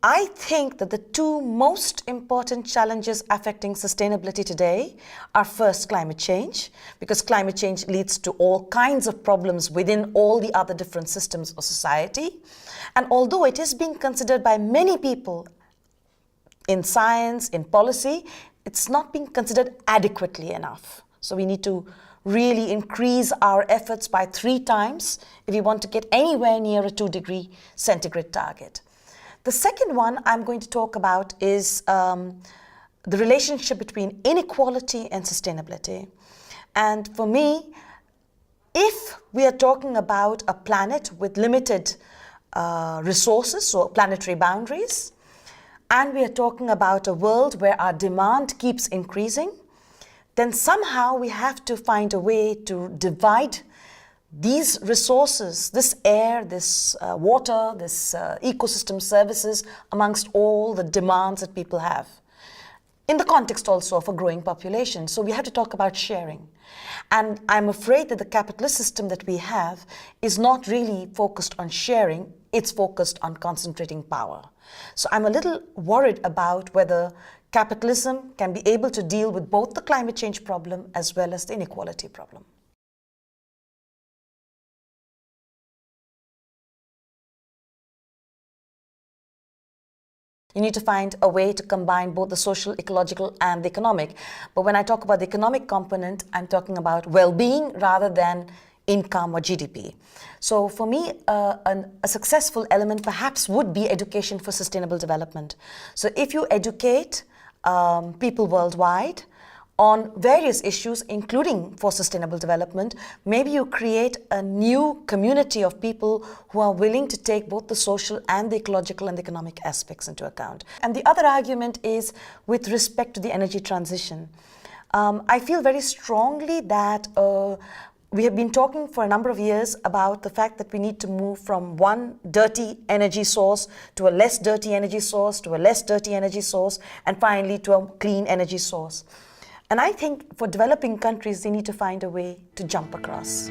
I think that the two most important challenges affecting sustainability today are first climate change, because climate change leads to all kinds of problems within all the other different systems of society. And although it is being considered by many people in science, in policy, it's not being considered adequately enough. So we need to really increase our efforts by 3 times if we want to get anywhere near a 2-degree centigrade target. The second one I'm going to talk about is the relationship between inequality and sustainability. And for me, if we are talking about a planet with limited resources, so planetary boundaries, and we are talking about a world where our demand keeps increasing, then somehow we have to find a way to divide these resources, this air, this water, this ecosystem services amongst all the demands that people have, in the context also of a growing population. So we have to talk about sharing. And I'm afraid that the capitalist system that we have is not really focused on sharing, it's focused on concentrating power. So I'm a little worried about whether capitalism can be able to deal with both the climate change problem as well as the inequality problem. You need to find a way to combine both the social, ecological, and the economic. But when I talk about the economic component, I'm talking about well-being rather than income or GDP. So for me, a successful element perhaps would be education for sustainable development. So if you educate people worldwide on various issues, including for sustainable development, maybe you create a new community of people who are willing to take both the social and the ecological and the economic aspects into account. And the other argument is with respect to the energy transition. I feel very strongly that we have been talking for a number of years about the fact that we need to move from one dirty energy source to a less dirty energy source, to a less dirty energy source, and finally to a clean energy source. And I think for developing countries, they need to find a way to jump across.